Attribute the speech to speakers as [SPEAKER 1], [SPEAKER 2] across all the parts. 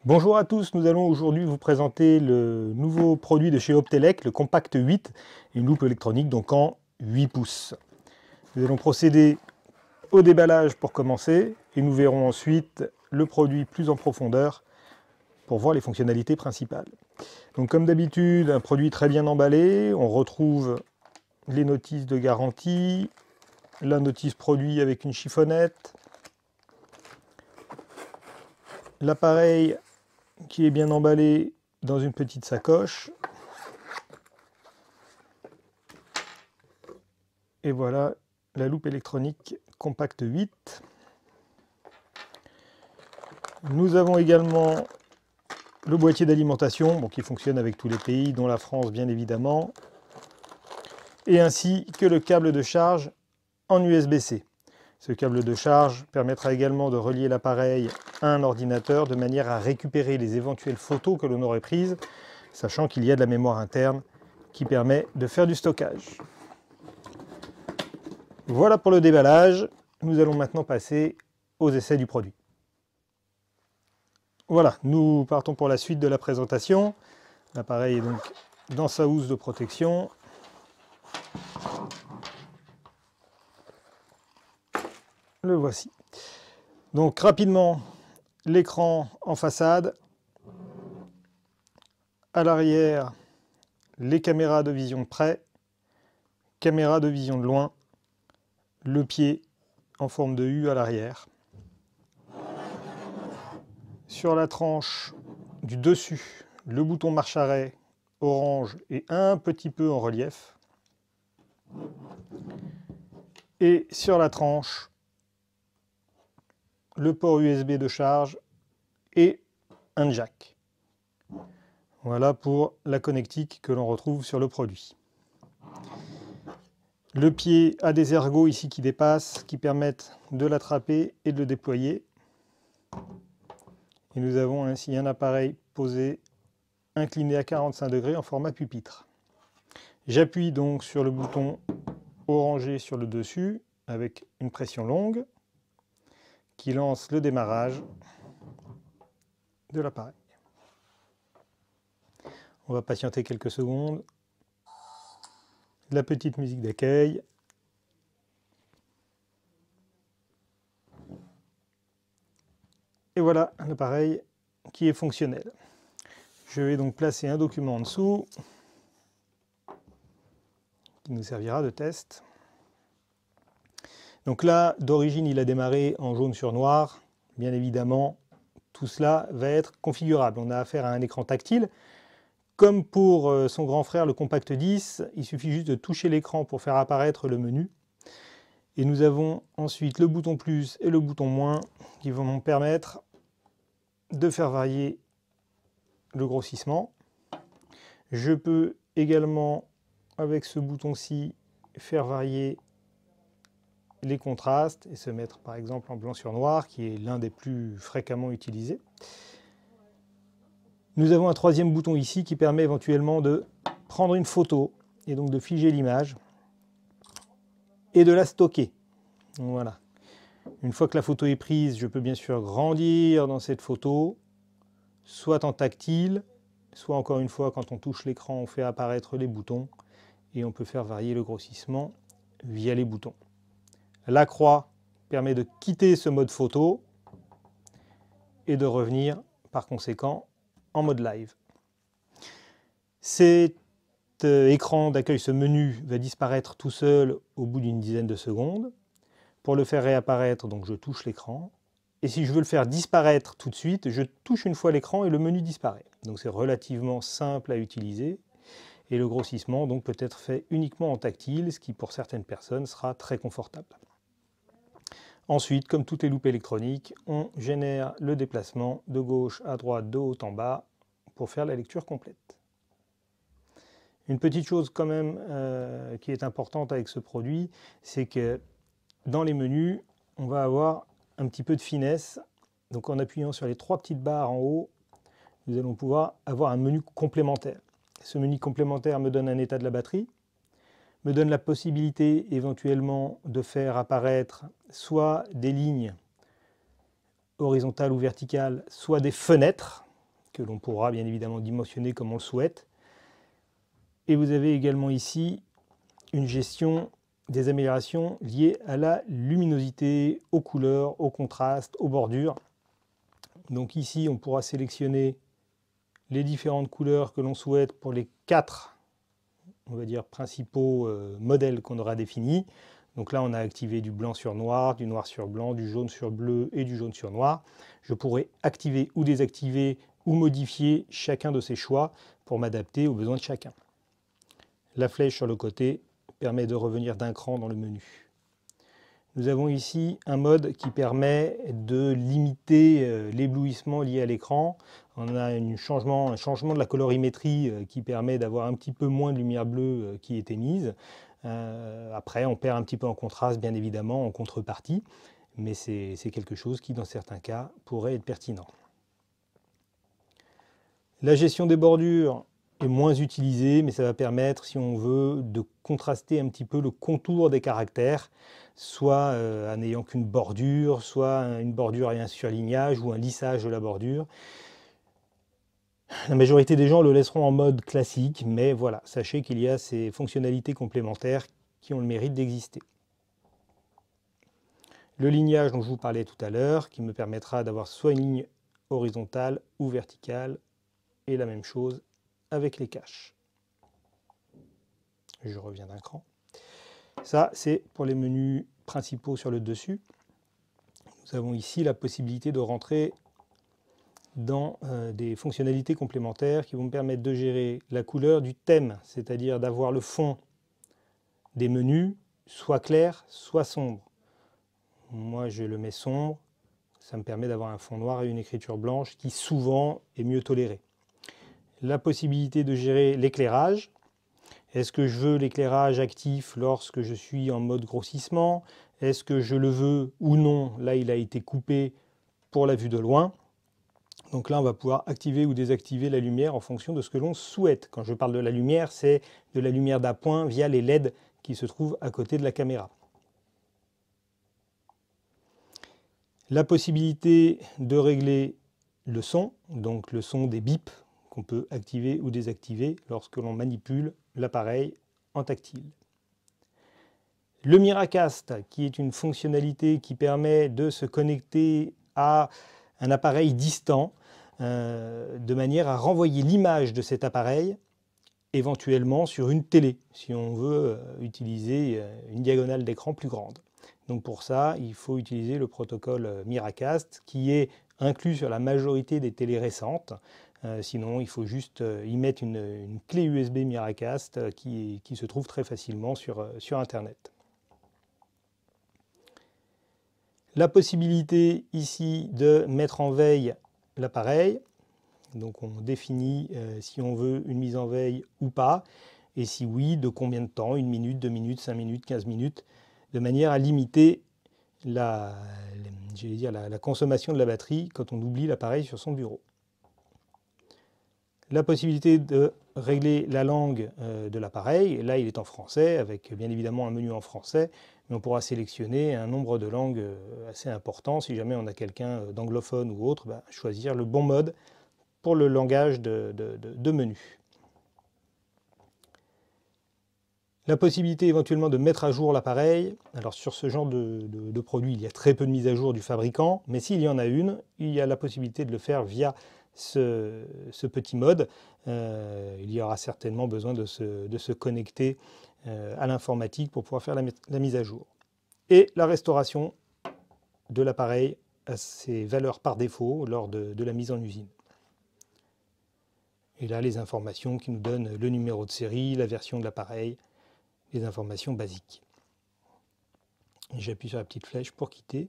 [SPEAKER 1] Bonjour à tous, nous allons aujourd'hui vous présenter le nouveau produit de chez Optelec, le Compact 8, une loupe électronique donc en 8 pouces. Nous allons procéder au déballage pour commencer et nous verrons ensuite le produit plus en profondeur pour voir les fonctionnalités principales. Donc comme d'habitude, un produit très bien emballé, on retrouve les notices de garantie, la notice produit avec une chiffonnette, l'appareil qui est bien emballé dans une petite sacoche. Et voilà la loupe électronique Compact 8. Nous avons également le boîtier d'alimentation qui fonctionne avec tous les pays, dont la France bien évidemment, et ainsi que le câble de charge en USB-C. Ce câble de charge permettra également de relier l'appareil à un ordinateur de manière à récupérer les éventuelles photos que l'on aurait prises, sachant qu'il y a de la mémoire interne qui permet de faire du stockage. Voilà pour le déballage. Nous allons maintenant passer aux essais du produit. Voilà, nous partons pour la suite de la présentation. L'appareil est donc dans sa housse de protection. Le voici. Donc rapidement, l'écran en façade. À l'arrière, les caméras de vision de près, caméra de vision de loin, le pied en forme de U à l'arrière. Sur la tranche du dessus, le bouton marche-arrêt orange et un petit peu en relief. Et sur la tranche, le port USB de charge et un jack. Voilà pour la connectique que l'on retrouve sur le produit. Le pied a des ergots ici qui dépassent, qui permettent de l'attraper et de le déployer. Et nous avons ainsi un appareil posé, incliné à 45 degrés en format pupitre. J'appuie donc sur le bouton orangé sur le dessus avec une pression longue qui lance le démarrage de l'appareil. On va patienter quelques secondes. La petite musique d'accueil. Et voilà l'appareil qui est fonctionnel. Je vais donc placer un document en dessous qui nous servira de test. Donc là, d'origine, il a démarré en jaune sur noir. Bien évidemment, tout cela va être configurable. On a affaire à un écran tactile. Comme pour son grand frère, le Compact 10, il suffit juste de toucher l'écran pour faire apparaître le menu. Et nous avons ensuite le bouton plus et le bouton moins qui vont nous permettre de faire varier le grossissement. Je peux également, avec ce bouton-ci, faire varier les contrastes et se mettre par exemple en blanc sur noir, qui est l'un des plus fréquemment utilisés. Nous avons un troisième bouton ici qui permet éventuellement de prendre une photo et donc de figer l'image et de la stocker. Voilà. Une fois que la photo est prise, je peux bien sûr grandir dans cette photo, soit en tactile, soit encore une fois quand on touche l'écran, on fait apparaître les boutons et on peut faire varier le grossissement via les boutons. La croix permet de quitter ce mode photo et de revenir par conséquent en mode live. Cet écran d'accueil, ce menu, va disparaître tout seul au bout d'une dizaine de secondes. Pour le faire réapparaître, donc je touche l'écran. Et si je veux le faire disparaître tout de suite, je touche une fois l'écran et le menu disparaît. Donc c'est relativement simple à utiliser. Et le grossissement donc peut être fait uniquement en tactile, ce qui pour certaines personnes sera très confortable. Ensuite, comme toutes les loupes électroniques, on génère le déplacement de gauche à droite, de haut en bas, pour faire la lecture complète. Une petite chose quand même qui est importante avec ce produit, c'est que dans les menus, on va avoir un petit peu de finesse. Donc en appuyant sur les trois petites barres en haut, nous allons pouvoir avoir un menu complémentaire. Ce menu complémentaire me donne un état de la batterie, me donne la possibilité éventuellement de faire apparaître soit des lignes horizontales ou verticales, soit des fenêtres. que l'on pourra bien évidemment dimensionner comme on le souhaite. Et vous avez également ici une gestion des améliorations liées à la luminosité, aux couleurs, au contraste, aux bordures. Donc ici, on pourra sélectionner les différentes couleurs que l'on souhaite pour les 4, on va dire, principaux modèles qu'on aura définis. Donc là, on a activé du blanc sur noir, du noir sur blanc, du jaune sur bleu et du jaune sur noir. Je pourrais activer ou désactiver ou modifier chacun de ces choix pour m'adapter aux besoins de chacun. La flèche sur le côté permet de revenir d'un cran dans le menu. Nous avons ici un mode qui permet de limiter l'éblouissement lié à l'écran. On a un changement de la colorimétrie qui permet d'avoir un petit peu moins de lumière bleue qui est émise. Après, on perd un petit peu en contraste, bien évidemment, en contrepartie, mais c'est quelque chose qui, dans certains cas, pourrait être pertinent. La gestion des bordures est moins utilisée, mais ça va permettre, si on veut, de contraster un petit peu le contour des caractères, soit en n'ayant qu'une bordure, soit une bordure et un surlignage ou un lissage de la bordure. La majorité des gens le laisseront en mode classique, mais voilà, sachez qu'il y a ces fonctionnalités complémentaires qui ont le mérite d'exister. Le lignage dont je vous parlais tout à l'heure, qui me permettra d'avoir soit une ligne horizontale ou verticale, et la même chose avec les caches. Je reviens d'un cran. Ça, c'est pour les menus principaux sur le dessus. Nous avons ici la possibilité de rentrer dans des fonctionnalités complémentaires qui vont me permettre de gérer la couleur du thème, c'est-à-dire d'avoir le fond des menus soit clair, soit sombre. Moi, je le mets sombre, ça me permet d'avoir un fond noir et une écriture blanche qui souvent est mieux tolérée. La possibilité de gérer l'éclairage. Est-ce que je veux l'éclairage actif lorsque je suis en mode grossissement? Est-ce que je le veux ou non? Là, il a été coupé pour la vue de loin. Donc là, on va pouvoir activer ou désactiver la lumière en fonction de ce que l'on souhaite. Quand je parle de la lumière, c'est de la lumière d'appoint via les LED qui se trouvent à côté de la caméra. La possibilité de régler le son, donc le son des bips qu'on peut activer ou désactiver lorsque l'on manipule l'appareil en tactile. Le Miracast, qui est une fonctionnalité qui permet de se connecter à un appareil distant, de manière à renvoyer l'image de cet appareil éventuellement sur une télé, si on veut utiliser une diagonale d'écran plus grande. Donc pour ça, il faut utiliser le protocole Miracast, qui est inclus sur la majorité des télés récentes. Sinon, il faut juste y mettre une clé USB Miracast qui se trouve très facilement sur Internet. La possibilité ici de mettre en veille l'appareil. Donc on définit si on veut une mise en veille ou pas, et si oui, de combien de temps, 1 minute, 2 minutes, 5 minutes, 15 minutes, de manière à limiter la consommation de la batterie quand on oublie l'appareil sur son bureau. La possibilité de régler la langue de l'appareil, là il est en français, avec bien évidemment un menu en français, mais on pourra sélectionner un nombre de langues assez important. Si jamais on a quelqu'un d'anglophone ou autre, choisir le bon mode pour le langage de menu. La possibilité éventuellement de mettre à jour l'appareil. Alors sur ce genre de produit, il y a très peu de mise à jour du fabricant, mais s'il y en a une, il y a la possibilité de le faire via ce petit mode. Il y aura certainement besoin de se connecter à l'informatique pour pouvoir faire la mise à jour. Et la restauration de l'appareil à ses valeurs par défaut lors de la mise en usine. Et là, les informations qui nous donnent le numéro de série, la version de l'appareil, les informations basiques. J'appuie sur la petite flèche pour quitter.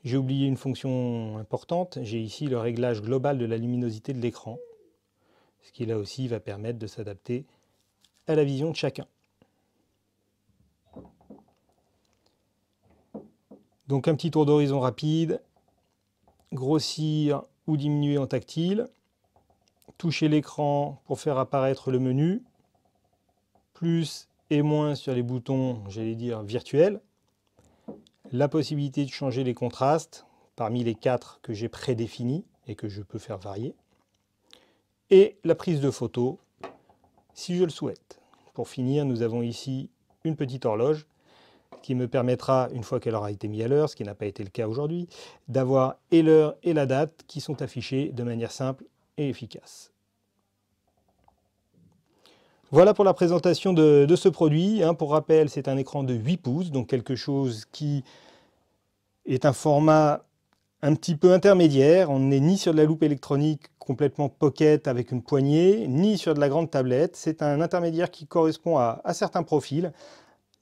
[SPEAKER 1] J'ai oublié une fonction importante. J'ai ici le réglage global de la luminosité de l'écran, ce qui là aussi va permettre de s'adapter à la vision de chacun. Donc un petit tour d'horizon rapide. Grossir ou diminuer en tactile. Toucher l'écran pour faire apparaître le menu. Plus et moins sur les boutons, j'allais dire, virtuels. La possibilité de changer les contrastes parmi les 4 que j'ai prédéfinis et que je peux faire varier. et la prise de photo si je le souhaite. Pour finir, nous avons ici une petite horloge qui me permettra, une fois qu'elle aura été mise à l'heure, ce qui n'a pas été le cas aujourd'hui, d'avoir et l'heure et la date qui sont affichées de manière simple et efficace. Voilà pour la présentation de ce produit. Pour rappel, c'est un écran de 8 pouces, donc quelque chose qui est un format un petit peu intermédiaire. On n'est ni sur de la loupe électronique complètement pocket avec une poignée, ni sur de la grande tablette. C'est un intermédiaire qui correspond à certains profils.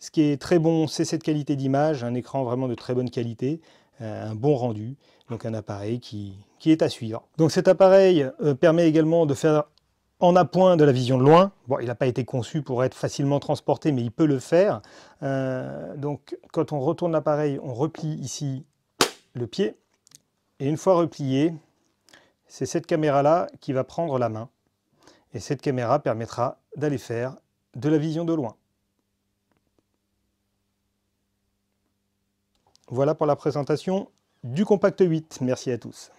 [SPEAKER 1] Ce qui est très bon, c'est cette qualité d'image, un écran vraiment de très bonne qualité, un bon rendu, donc un appareil qui est à suivre. Donc cet appareil permet également de faire en appoint de la vision de loin. Bon, il n'a pas été conçu pour être facilement transporté, mais il peut le faire. Donc quand on retourne l'appareil, on replie ici le pied. Et une fois replié, c'est cette caméra-là qui va prendre la main. Et cette caméra permettra d'aller faire de la vision de loin. Voilà pour la présentation du Compact 8. Merci à tous.